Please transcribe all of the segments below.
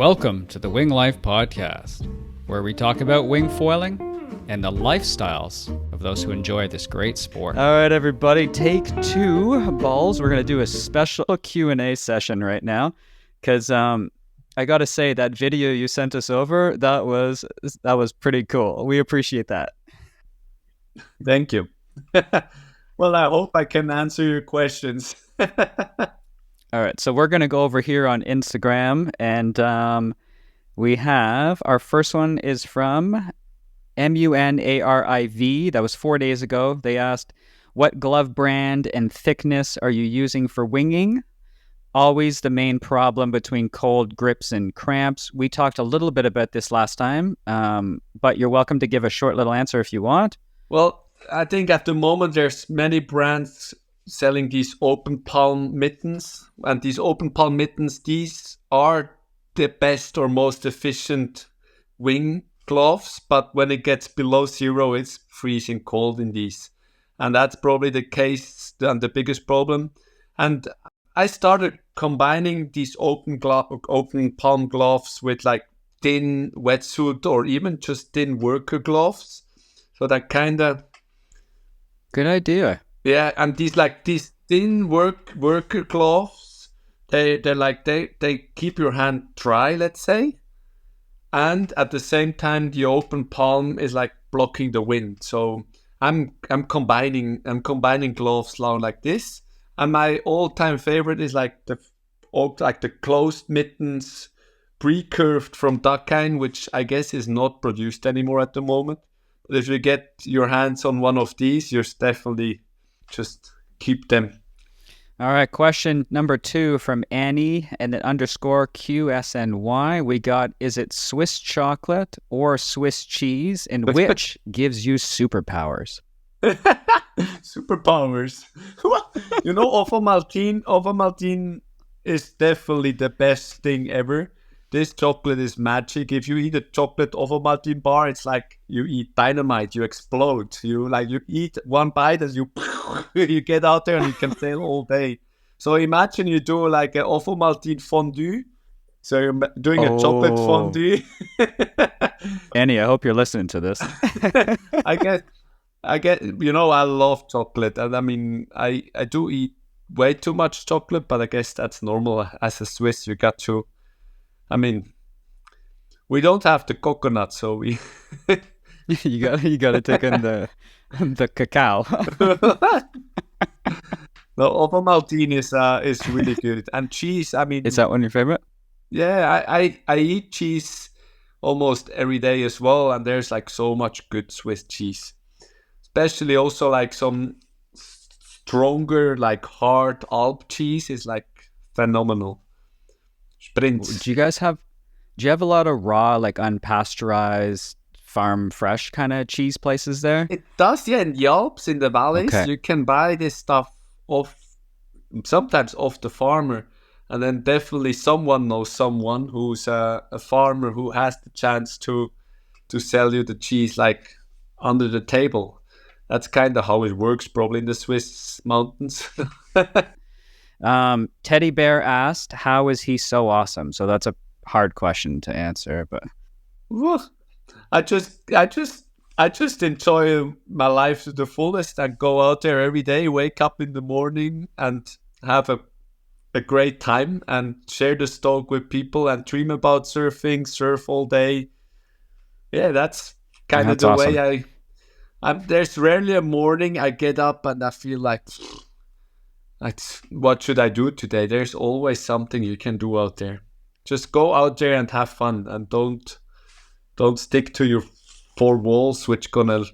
Welcome to the Wing Life Podcast, where we talk about wing foiling and the lifestyles of those who enjoy this great sport. All right, everybody, take two. Balz, we're going to do a special Q&A session right now because I got to say that video you sent us over, that was pretty cool. We appreciate that. Thank you. Well, I hope I can answer your questions. All right, so we're going to go over here on Instagram, and we have our first one is from Munariv. That was 4 days ago. They asked, what glove brand and thickness are you using for winging? Always the main problem between cold grips and cramps. We talked a little bit about this last time, but you're welcome to give a short little answer if you want. Well, I think at the moment there's many brands selling these open palm mittens, and these open palm mittens, these are the best or most efficient wing gloves, but when it gets below zero, it's freezing cold in these, and that's probably the case and the biggest problem. And I started combining these open palm gloves with like thin wetsuit or even just thin worker gloves, so that kind of good idea. Yeah, and these thin worker gloves, they keep your hand dry, let's say, and at the same time the open palm is like blocking the wind. So I'm combining gloves now like this, and my all-time favorite is like the closed mittens, pre-curved from Dakine, which I guess is not produced anymore at the moment. But if you get your hands on one of these, you're definitely just keep them. All right, question number 2 from Annie and then _QSNY. We got, is it Swiss chocolate or Swiss cheese, and which gives you superpowers? Superpowers. You know, Ovomaltine is definitely the best thing ever. This chocolate is magic. If you eat a chocolate Ovomaltine bar, it's like you eat dynamite. You explode. You eat one bite as you get out there and you can sail all day. So imagine you do like an Ovomaltine fondue. So you're doing a chocolate fondue. Annie, I hope you're listening to this. I get. You know, I love chocolate, and I mean, I do eat way too much chocolate, but I guess that's normal. As a Swiss, you got to. I mean, we don't have the coconut, so we you got to take in the cacao. No, Ovomaltine is really good, and cheese. I mean, is that one your favorite? Yeah, I eat cheese almost every day as well, and there's like so much good Swiss cheese, especially also like some stronger, like hard Alp cheese is like phenomenal. Sprints. Do you have a lot of raw, like unpasteurized, farm fresh kind of cheese places there? It does, yeah. In the Alps, in the valleys, okay. You can buy this stuff sometimes off the farmer, and then definitely someone knows someone who's a farmer who has the chance to sell you the cheese like under the table. That's kind of how it works, probably in the Swiss mountains. Teddy Bear asked, how is he so awesome? So that's a hard question to answer, but I just enjoy my life to the fullest and go out there every day, wake up in the morning and have a great time and share the stoke with people and dream about surfing, surf all day. Yeah, that's kind of the awesome. way there's rarely a morning I get up and I feel like, what should I do today? There's always something you can do out there. Just go out there and have fun, and don't stick to your 4 walls, which gonna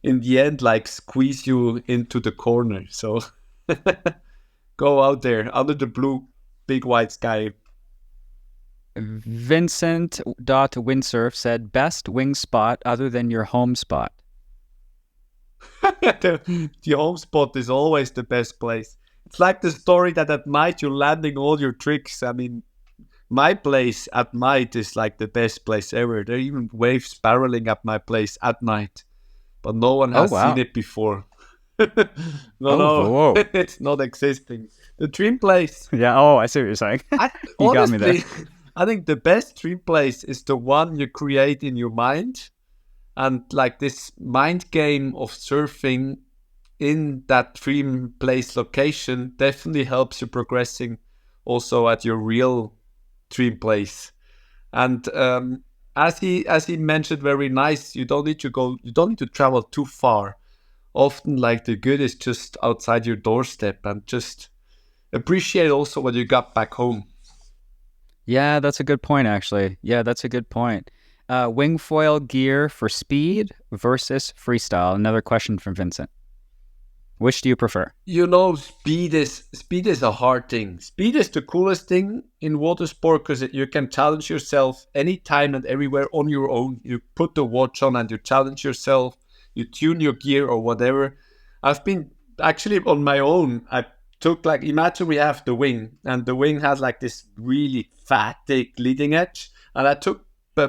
in the end like squeeze you into the corner. So go out there under the blue big white sky. Vincent.windsurf said, best wing spot other than your home spot. The home spot is always the best place. It's like the story that at night you're landing all your tricks. I mean, my place at night is like the best place ever. There are even waves barreling at my place at night, but no one has seen it before. No, it's not existing. The dream place. Yeah. Oh, I see what you're saying. You got me there. I think the best dream place is the one you create in your mind. And like this mind game of surfing in that dream place location definitely helps you progressing also at your real dream place. And as he mentioned, very nice. You don't need to go. You don't need to travel too far. Often, like the good is just outside your doorstep, and just appreciate also what you got back home. Yeah, that's a good point, actually. Yeah, that's a good point. Wing foil gear for speed versus freestyle. Another question from Vincent. Which do you prefer? Speed is a hard thing. Speed is the coolest thing in water sport because you can challenge yourself anytime and everywhere on your own. You put the watch on and you challenge yourself. You tune your gear or whatever. I've been actually on my own. I took like, imagine we have the wing, and the wing has like this really fat, thick leading edge. And I took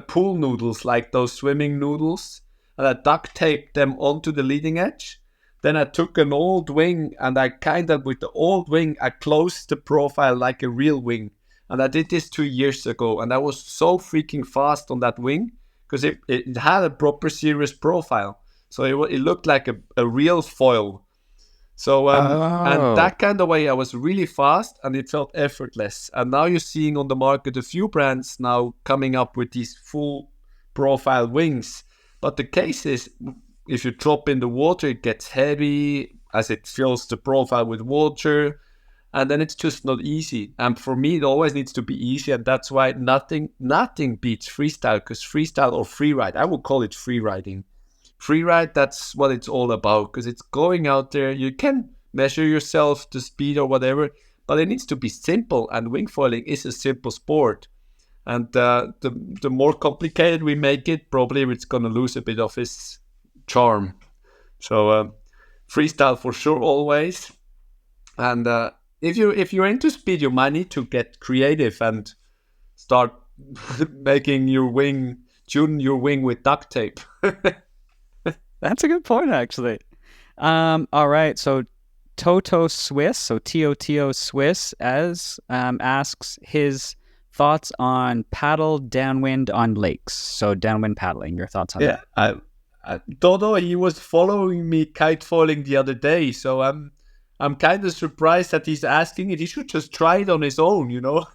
pool noodles, like those swimming noodles, and I duct taped them onto the leading edge. Then I took an old wing and with the old wing, I closed the profile like a real wing. And I did this 2 years ago. And I was so freaking fast on that wing because it had a proper serious profile. So it looked like a real foil. So, and Oh, that kind of way, I was really fast and it felt effortless. And now you're seeing on the market a few brands now coming up with these full profile wings. But the case is, if you drop in the water, it gets heavy as it fills the profile with water, and then it's just not easy. And for me, it always needs to be easy, and that's why nothing beats freestyle, because freestyle or free ride, I would call it free riding. Free ride, that's what it's all about, because it's going out there. You can measure yourself, the speed or whatever, but it needs to be simple, and wing foiling is a simple sport. And the more complicated we make it, probably it's going to lose a bit of its charm. So freestyle for sure always. And if you're into speed, you might need to get creative and start making your wing, tune your wing with duct tape. that's a good point, actually. All right. So Toto Swiss, so Toto Swiss, asks his thoughts on paddle downwind on lakes. So downwind paddling. Your thoughts on Yeah, that? I don't know. He was following me kite foiling the other day, so I'm kind of surprised that he's asking it. He should just try it on his own, you know.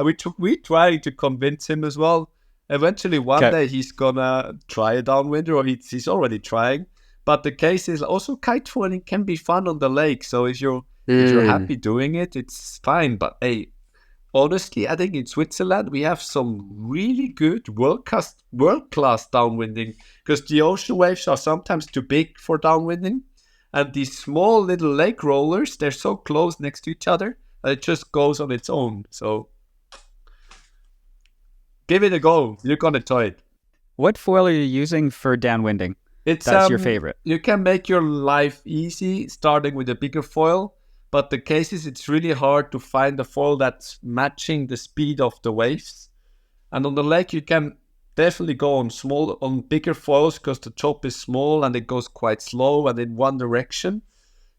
We tried to convince him as well. Eventually, one Okay. day he's gonna try a downwinder, or he's already trying. But the case is also kite foiling can be fun on the lake. So if you're happy doing it, it's fine. But hey, honestly, I think in Switzerland we have some really good world-class downwinding, because the ocean waves are sometimes too big for downwinding, and these small little lake rollers, they're so close next to each other that it just goes on its own. So give it a go. You're gonna enjoy it. What foil are you using for downwinding? It's That's your favorite. You can make your life easy starting with a bigger foil, but the case is it's really hard to find a foil that's matching the speed of the waves. And on the lake you can definitely go on bigger foils because the top is small and it goes quite slow and in one direction.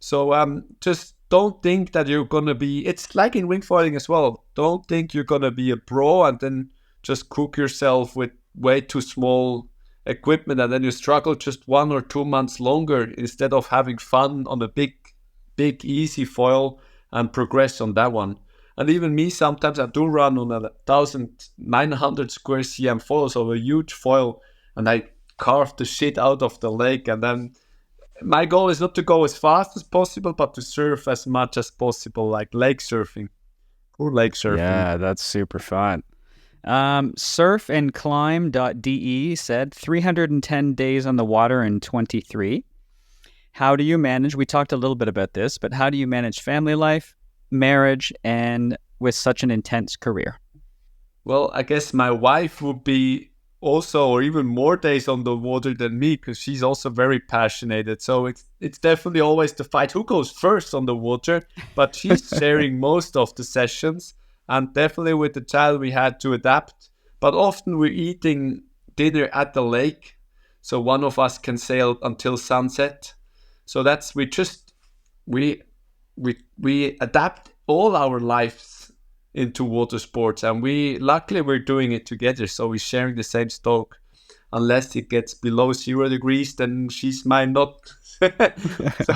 So just don't think that you're gonna be. It's like in wing foiling as well. Don't think you're gonna be a pro and then just cook yourself with way too small equipment and then you struggle just 1 or 2 months longer instead of having fun on a big easy foil and progress on that one. And even me, sometimes I do run on 1,900 square cm foil, so a huge foil, and I carve the shit out of the lake. And then my goal is not to go as fast as possible, but to surf as much as possible, like lake surfing or lake surfing. Yeah, that's super fun. Surfandclimb.de said 310 days on the water in 23. How do you manage? We talked a little bit about this, but how do you manage family life, marriage, and with such an intense career? Well, I guess my wife would be also, or even more days on the water than me, because she's also very passionate. So it's definitely always the fight who goes first on the water. But she's sharing most of the sessions, and definitely with the child we had to adapt. But often we're eating dinner at the lake, so one of us can sail until sunset. So we adapt all our lives into water sports, and we're doing it together, so we're sharing the same stoke. Unless it gets below 0 degrees, then she's mine not. so,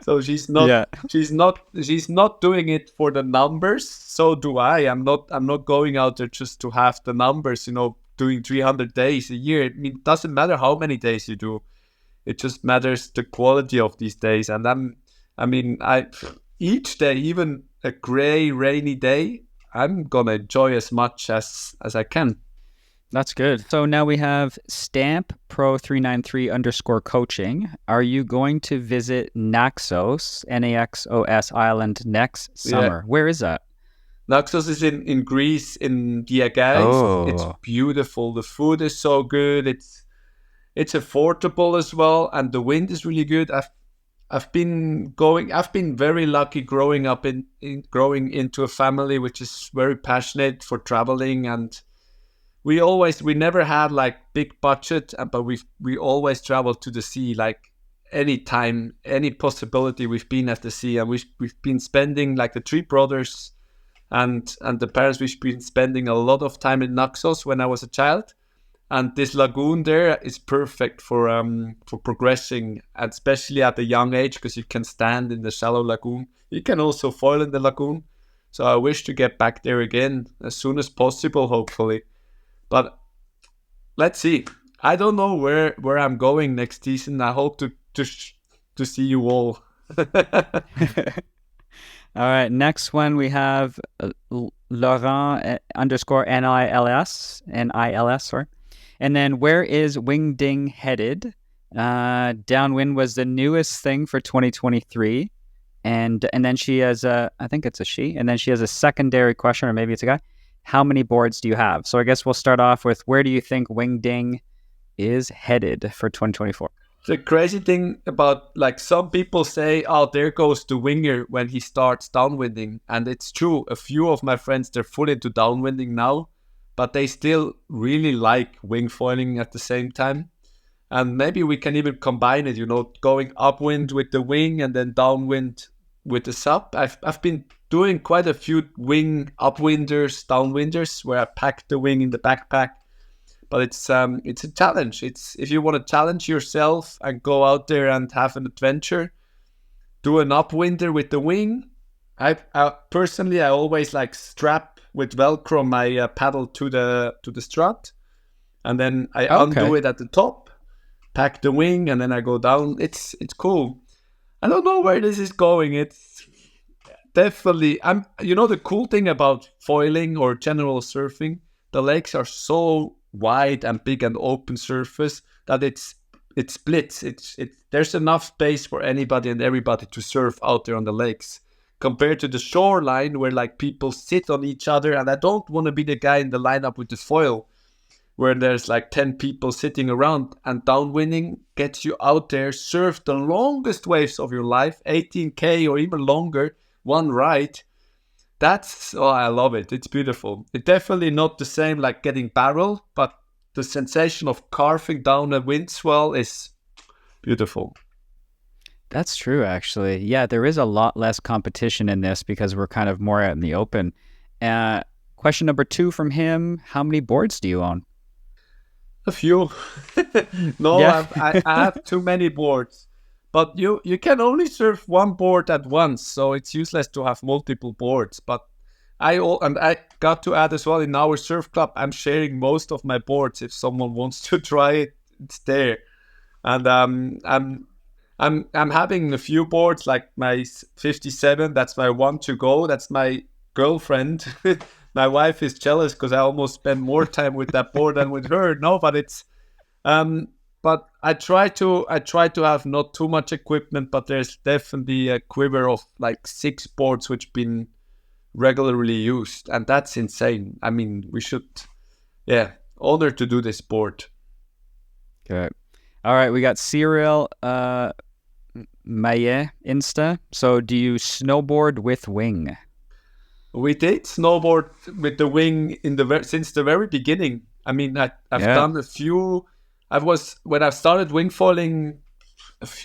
so she's not Yeah. she's not doing it for the numbers. So do I. I'm not going out there just to have the numbers, doing 300 days a year. I mean, it doesn't matter how many days you do. It just matters the quality of these days. And I each day, even a gray, rainy day, I'm gonna enjoy as much as I can. That's good. So now we have Stamp Pro 393 _ coaching. Are you going to visit Naxos, Naxos Island next summer? Where is that? Naxos is in Greece, in the Aegean. Oh. It's beautiful. The food is so good. It's affordable as well, and the wind is really good. I've been very lucky growing up growing into a family which is very passionate for traveling, and we never had like big budget, but we always traveled to the sea, like anytime, any possibility we've been at the sea, and we've been spending, like the three brothers and the parents, we've been spending a lot of time in Naxos when I was a child. And this lagoon there is perfect for progressing, and especially at a young age, because you can stand in the shallow lagoon. You can also foil in the lagoon. So I wish to get back there again as soon as possible, hopefully. But let's see. I don't know where I'm going next season. I hope to see you all. All right. Next one we have Laurent _NILS, sorry. And then where is Wingding headed? Downwind was the newest thing for 2023. And then she has I think it's a she. And then she has a secondary question, or maybe it's a guy. How many boards do you have? So I guess we'll start off with, where do you think Wingding is headed for 2024? The crazy thing about, like, some people say, oh, there goes the winger when he starts downwinding. And it's true. A few of my friends, they're full into downwinding now, but they still really like wing foiling at the same time. And maybe we can even combine it, going upwind with the wing and then downwind with the sub. I've been doing quite a few wing upwinders, downwinders, where I pack the wing in the backpack. But it's a challenge. It's, if you want to challenge yourself and go out there and have an adventure, do an upwinder with the wing. I personally always like strap with Velcro my paddle to the strut, and then I undo it at the top, pack the wing, and then I go down. It's cool. I don't know where this is going. It's definitely, the cool thing about foiling or general surfing, the lakes are so wide and big and open surface that it splits. There's enough space for anybody and everybody to surf out there on the lakes, compared to the shoreline where like people sit on each other. And I don't want to be the guy in the lineup with the foil where there's like 10 people sitting around. And downwinding gets you out there, surf the longest waves of your life, 18K or even longer, one ride. I love it. It's beautiful. It's definitely not the same like getting barrel, but the sensation of carving down a wind swell is beautiful. That's true, actually. Yeah, there is a lot less competition in this because we're kind of more out in the open. Question number 2 from him: how many boards do you own? A few. No, yeah. I have too many boards. But you can only surf one board at once, so it's useless to have multiple boards. But I got to add as well, in our surf club, I'm sharing most of my boards. If someone wants to try it, it's there. And I'm having a few boards, like my 57. That's my one to go. That's my girlfriend. My wife is jealous because I almost spend more time with that board than with her. No, but it's but I try to have not too much equipment, but there's definitely a quiver of like 6 boards which been regularly used, and that's insane. I mean, we should, honor to do this sport. Okay. All right, we got Cyril Maillet Insta. So do you snowboard with wing? We did snowboard with the wing since the very beginning. I mean, I've done a few. When I started wing foiling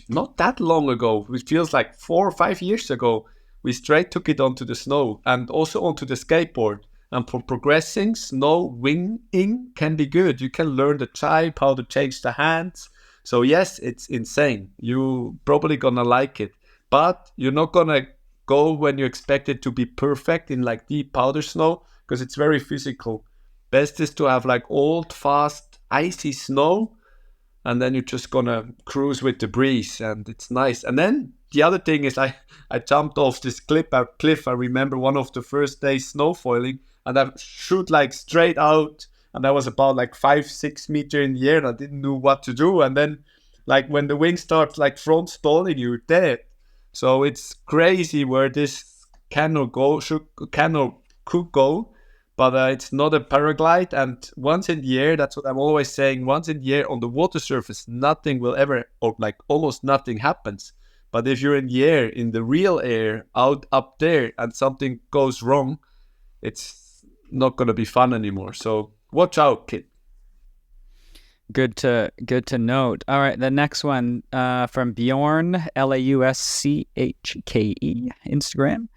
not that long ago, it feels like 4 or 5 years ago, we straight took it onto the snow and also onto the skateboard. And for progressing, snow winging can be good. You can learn the type, how to change the hands. So yes, it's insane. You probably gonna like it, but you're not gonna go when you expect it to be perfect in like deep powder snow because it's very physical. Best is to have like old, fast, icy snow, and then you're just gonna cruise with the breeze, and it's nice. And then the other thing is I jumped off this cliff. I remember one of the first days snowfoiling, and I shoot like straight out, and I was about like 5-6 meters in the air, and I didn't know what to do. And then like when the wing starts like front stalling, you're dead. So it's crazy where this could go. But it's not a paraglide, and once in the air, that's what I'm always saying, once in the air on the water surface, nothing will ever, or like almost nothing happens. But if you're in the air, in the real air, out up there, and something goes wrong, it's not going to be fun anymore. So watch out, kid. Good to note. All right, the next one from Bjorn, Lauschke, Instagram.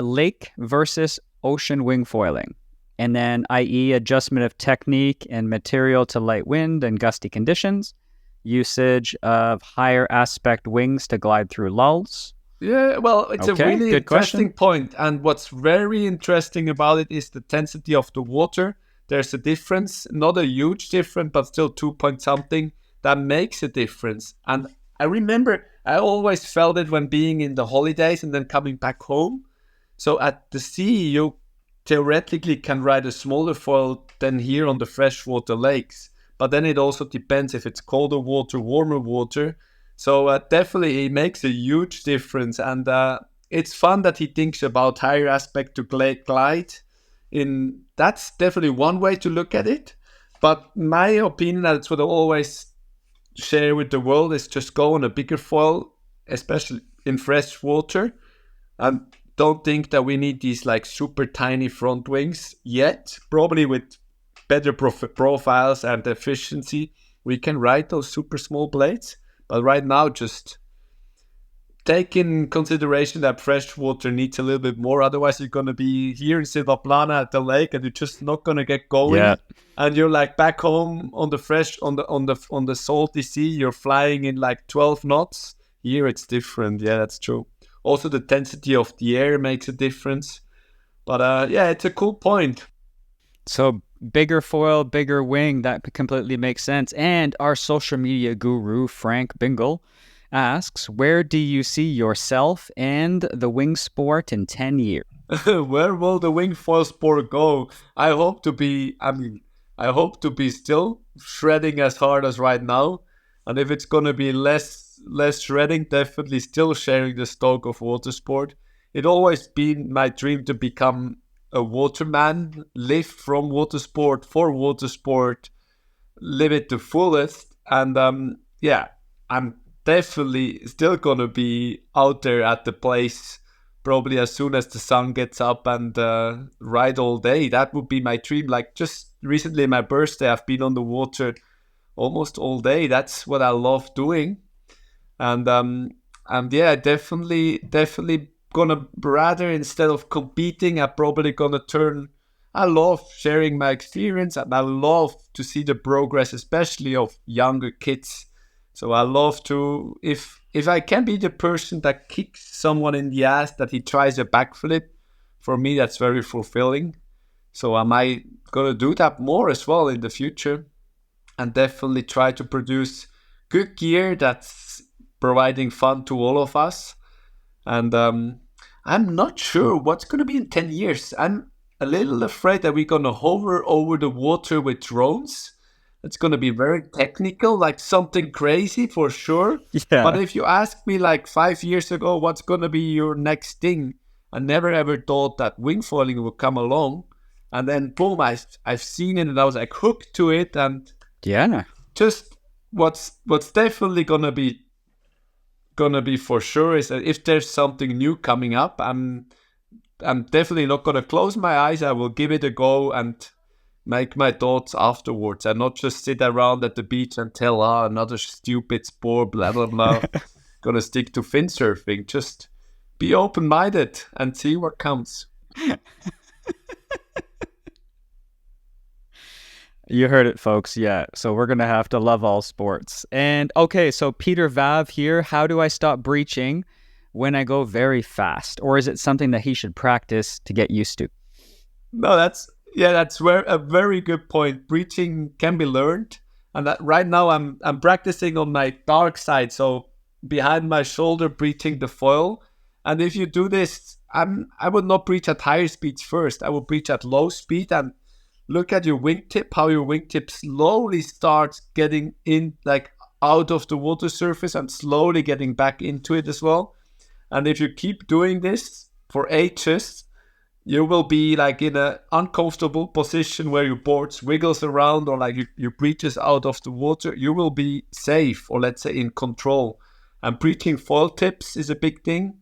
Lake versus ocean wing foiling. And then, i.e., adjustment of technique and material to light wind and gusty conditions, usage of higher aspect wings to glide through lulls. Yeah, well, it's a really interesting point. And what's very interesting about it is the density of the water. There's a difference, not a huge difference, but still 2 point something. That makes a difference. And I remember I always felt it when being in the holidays and then coming back home. So at the sea, you theoretically can ride a smaller foil than here on the freshwater lakes. But then it also depends if it's colder water, warmer water. So definitely it makes a huge difference. And it's fun that he thinks about higher aspect to glide. That's definitely one way to look at it. But my opinion, that's what I always share with the world, is just go on a bigger foil, especially in fresh water. And don't think that we need these like super tiny front wings yet. Probably with better profiles and efficiency, we can ride those super small blades. But right now, just take in consideration that fresh water needs a little bit more. Otherwise, you're going to be here in Silvaplana at the lake, and you're just not going to get going. Yeah. And you're like back home on the salty sea. You're flying in like 12 knots. Here, it's different. Yeah, that's true. Also, the density of the air makes a difference. But yeah, it's a cool point. So bigger foil, bigger wing, that completely makes sense. And our social media guru, Frank Bingle, asks, where do you see yourself and the wing sport in 10 years? Where will the wing foil sport go? I hope to be still shredding as hard as right now. And if it's going to be less shredding, definitely still sharing the stoke of water sport. It always been my dream to become a waterman, live from water sport, for water sport, live it to fullest. And yeah, I'm definitely still going to be out there at the place probably as soon as the sun gets up and ride all day. That would be my dream. Like just recently, my birthday, I've been on the water almost all day. That's what I love doing. And yeah, definitely gonna rather, instead of competing, I'm probably gonna I love sharing my experience, and I love to see the progress, especially of younger kids. So I love to, if I can be the person that kicks someone in the ass that he tries a backflip, for me that's very fulfilling. So am I gonna do that more as well in the future, and definitely try to produce good gear that's providing fun to all of us. And I'm not sure what's going to be in 10 years. I'm a little afraid that we're going to hover over the water with drones. It's going to be very technical, like something crazy for sure. Yeah. But if you ask me like 5 years ago, what's going to be your next thing? I never ever thought that wing foiling would come along. And then boom, I've seen it and I was like hooked to it. And yeah, just what's definitely gonna be for sure is that if there's something new coming up, I'm definitely not gonna close my eyes. I will give it a go and make my thoughts afterwards, and not just sit around at the beach and tell another stupid sport, blah blah blah. Gonna stick to fin surfing. Just be open-minded and see what comes. You heard it, folks. Yeah. So we're going to have to love all sports. And okay, so Peter Vav here. How do I stop breaching when I go very fast? Or is it something that he should practice to get used to? No, that's a very good point. Breaching can be learned. And that right now I'm practicing on my dark side. So behind my shoulder, breaching the foil. And if you do this, I would not breach at higher speeds first. I would breach at low speed and look at your wingtip, how your wingtip slowly starts getting in, like out of the water surface and slowly getting back into it as well. And if you keep doing this for ages, you will be like in an uncomfortable position where your board wiggles around or like your breaches out of the water. You will be safe, or let's say in control. And breaching foil tips is a big thing.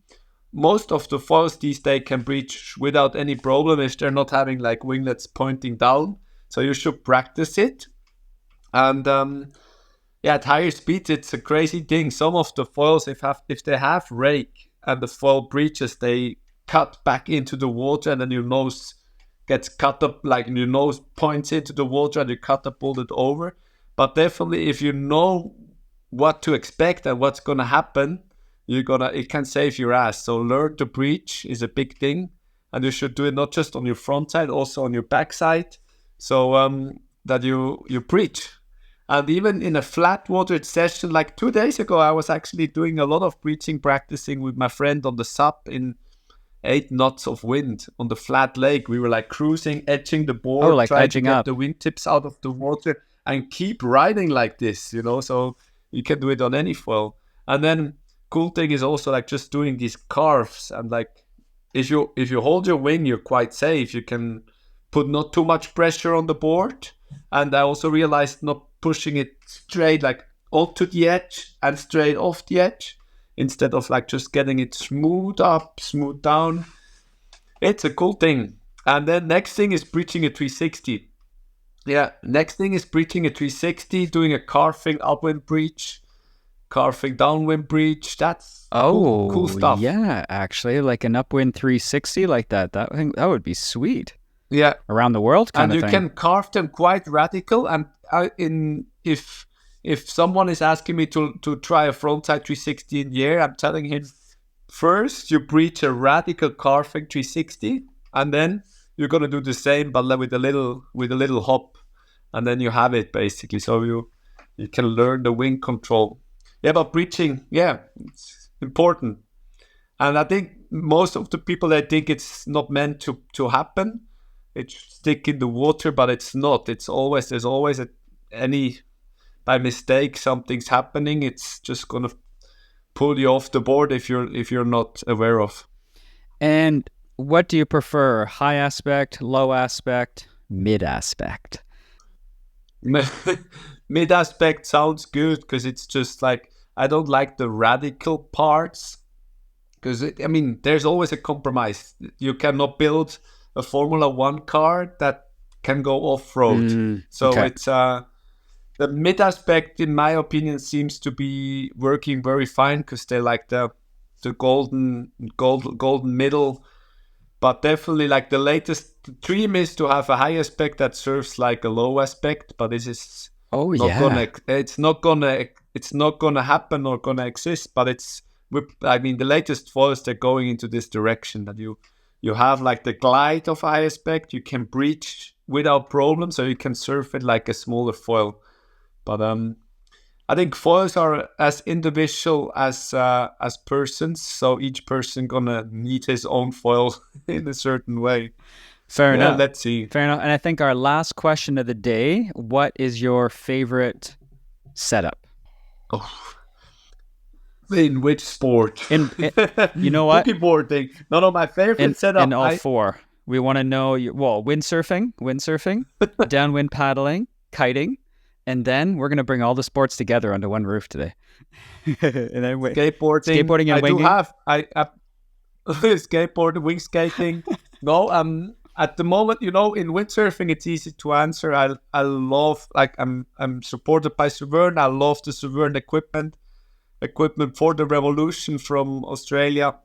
Most of the foils these days can breach without any problem if they're not having like winglets pointing down. So you should practice it. And at higher speeds, it's a crazy thing. Some of the foils, if they have rake and the foil breaches, they cut back into the water, and then your nose gets cut up, like your nose points into the water and you catapult it over. But definitely, if you know what to expect and what's gonna happen, it can save your ass. So learn to breach is a big thing, and you should do it not just on your front side, also on your back side, so that you breach. And even in a flat water session, like 2 days ago, I was actually doing a lot of breaching, practicing with my friend on the SUP in 8 knots of wind on the flat lake. We were like cruising, edging the board, like trying edging to get up the wingtips out of the water and keep riding like this, so you can do it on any foil. And then cool thing is also like just doing these carves, and like if you hold your wing, you're quite safe. You can put not too much pressure on the board. And I also realized not pushing it straight like onto the edge and straight off the edge, instead of like just getting it smooth up, smooth down. It's a cool thing. And then next thing is breaching a 360. Next thing is breaching a 360, doing a carving upwind breach, carving downwind breach. That's cool stuff. Yeah, actually, like an upwind 360 like that. That would be sweet. Yeah, around the world kind of thing. And you can carve them quite radical. And if someone is asking me to try a frontside 360 in the air, I'm telling him first you breach a radical carving 360, and then you're gonna do the same, but with a little hop, and then you have it basically. So you can learn the wing control. Yeah, but breaching, it's important. And I think most of the people, they think it's not meant to happen. It should stick in the water, but it's not. There's always by mistake something's happening. It's just gonna pull you off the board if you're not aware of. And what do you prefer? High aspect, low aspect, mid aspect? Mid aspect sounds good because it's just like, I don't like the radical parts, because there's always a compromise. You cannot build a Formula One car that can go off-road. It's the mid aspect, in my opinion, seems to be working very fine, because they're like the golden middle. But definitely, like, the latest dream is to have a high aspect that serves like a low aspect. But this is it's not gonna happen or gonna exist. But the latest foils, they're going into this direction, that you have like the glide of high aspect. You can breach without problem, so you can surf it like a smaller foil. But I think foils are as individual as persons, so each person gonna need his own foil in a certain way. Fair enough. Let's see. Fair enough. And I think our last question of the day: what is your favorite setup? In which sport? You know what? Boogie boarding. No, my favorite setup. In all four. We want to know windsurfing, downwind paddling, kiting, and then we're going to bring all the sports together under one roof today. And then skateboarding and winging. Skateboarding, wing skating. No, at the moment, in windsurfing, it's easy to answer. I love, like, I'm supported by Severn. I love the Severn equipment for the Revolution from Australia.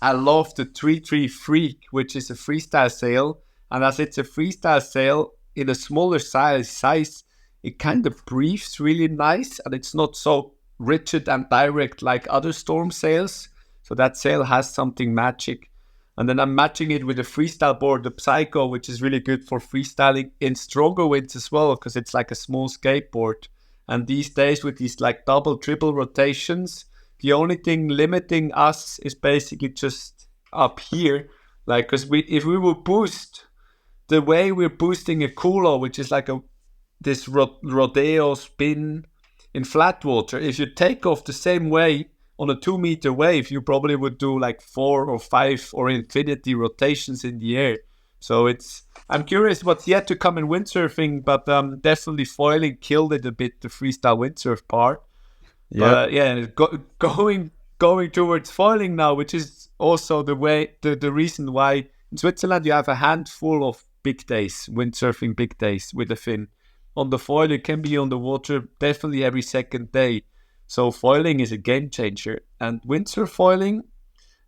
I love the 3-3 Freak, which is a freestyle sail. And as it's a freestyle sail in a smaller size, it kind of breathes really nice, and it's not so rigid and direct like other storm sails. So that sail has something magic. And then I'm matching it with a freestyle board, the Psycho, which is really good for freestyling in stronger winds as well, because it's like a small skateboard. And these days with these like double, triple rotations, the only thing limiting us is basically just up here. Like, because if we would boost the way we're boosting a culo, which is like this rodeo spin in flat water, if you take off the same way on a 2-meter wave, you probably would do like 4 or 5 or infinity rotations in the air. So I'm curious what's yet to come in windsurfing, but definitely foiling killed it a bit, the freestyle windsurf part. But going towards foiling now, which is also the reason why in Switzerland you have a handful of big days, windsurfing big days with a fin. On the foil, you can be on the water definitely every second day. So foiling is a game changer. And windsurf foiling,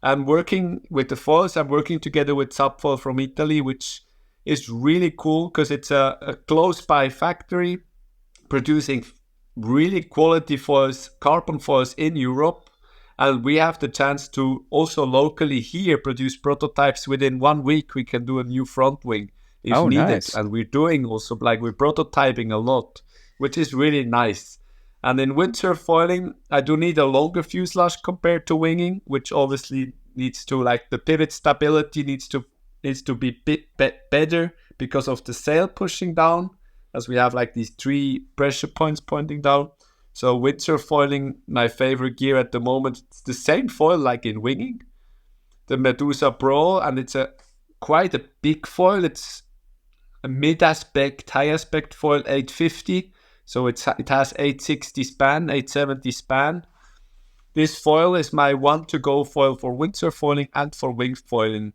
I'm working with the foils. I'm working together with Subfoil from Italy, which is really cool because it's a close-by factory producing really quality foils, carbon foils in Europe. And we have the chance to also locally here produce prototypes. Within 1 week, we can do a new front wing if needed. Nice. And we're doing also, like, we're prototyping a lot, which is really nice. And in windsurf foiling, I do need a longer fuselage compared to winging, which obviously needs to, like, the pivot stability needs to be better because of the sail pushing down, as we have like these 3 pressure points pointing down. So windsurf foiling, my favorite gear at the moment, it's the same foil like in winging, the Medusa Pro, and it's quite a big foil. It's a mid-aspect, high-aspect foil, 850. So it has 860 span, 870 span. This foil is my one-to-go foil for windsurf foiling and for wing foiling.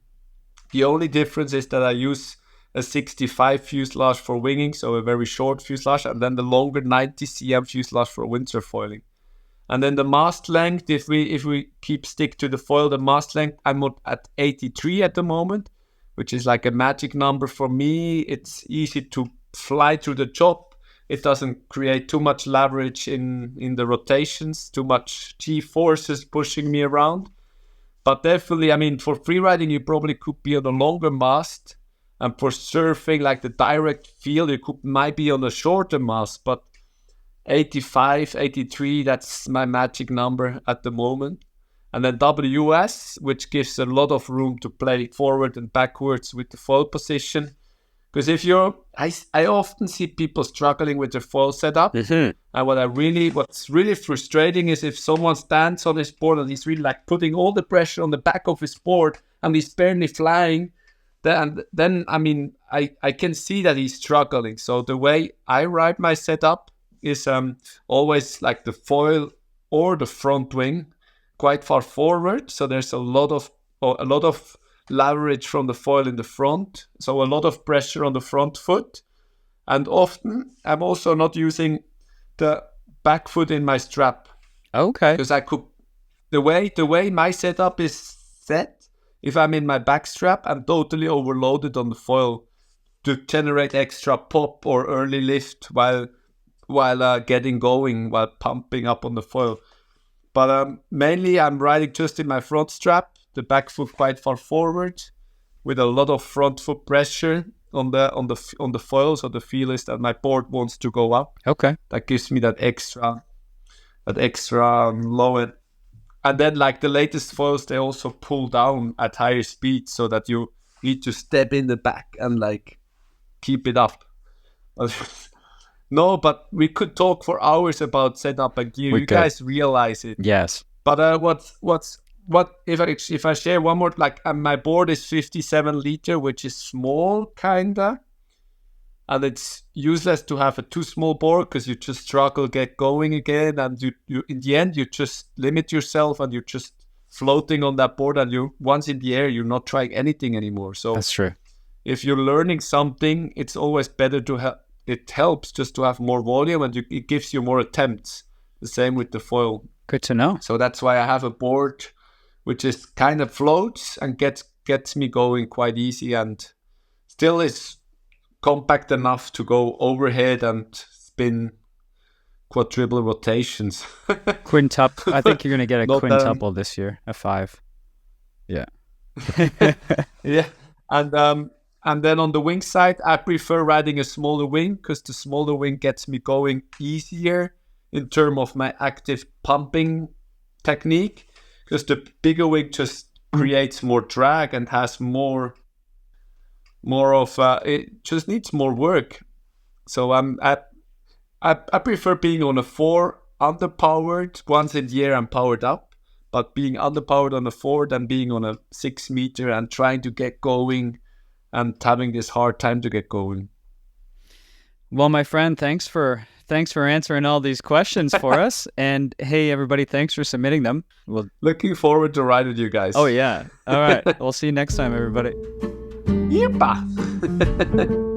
The only difference is that I use a 65 fuselage for winging, so a very short fuselage, and then the longer 90 cm fuselage for windsurf foiling. And then the mast length, if we stick to the foil, the mast length, I'm at 83 at the moment, which is like a magic number for me. It's easy to fly through the chop. It doesn't create too much leverage in the rotations, too much G-forces pushing me around. But definitely, I mean, for freeriding, you probably could be on a longer mast. And for surfing, like the direct feel, you might be on a shorter mast. But 85, 83, that's my magic number at the moment. And then WS, which gives a lot of room to play forward and backwards with the foil position. Because I often see people struggling with their foil setup. Mm-hmm. And what's really frustrating is if someone stands on his board and he's really like putting all the pressure on the back of his board and he's barely flying, then I mean, I can see that he's struggling. So the way I ride my setup is always like the foil or the front wing quite far forward. So there's a lot of leverage from the foil in the front, so a lot of pressure on the front foot. And often I'm also not using the back foot in my strap. Okay. Because the way my setup is set, if I'm in my back strap, I'm totally overloaded on the foil to generate extra pop or early lift while getting going, while pumping up on the foil. But mainly I'm riding just in my front strap, the back foot quite far forward, with a lot of front foot pressure on the foil. So the feel is that my board wants to go up. Okay. That gives me that extra low end. And then like the latest foils, they also pull down at higher speed so that you need to step in the back and like keep it up. No, but we could talk for hours about setup and gear. You guys realize it. Yes. But what if I share one more, like my board is 57 liter, which is small kinda, and it's useless to have a too small board because you just struggle get going again, and you in the end you just limit yourself and you're just floating on that board, and you once in the air you're not trying anything anymore. So that's true. If you're learning something, it's always better to have. It helps just to have more volume, and it gives you more attempts. The same with the foil. Good to know. So that's why I have a board which is kind of floats and gets me going quite easy, and still is compact enough to go overhead and spin quadruple rotations. Quintuple. I think you're going to get a Not that quintuple this year, a 5. Yeah. Yeah, and then on the wing side, I prefer riding a smaller wing because the smaller wing gets me going easier in terms of my active pumping technique. Because the bigger wing just creates more drag and has more of it just needs more work. So I prefer being on a 4 underpowered. Once a year I'm powered up, but being underpowered on a 4 than being on a 6 meter and trying to get going and having this hard time to get going. Well, my friend, thanks for answering all these questions for us. And hey, everybody, thanks for submitting them. Looking forward to ride with you guys. Oh yeah. All right. We'll see you next time, everybody. Yeepa!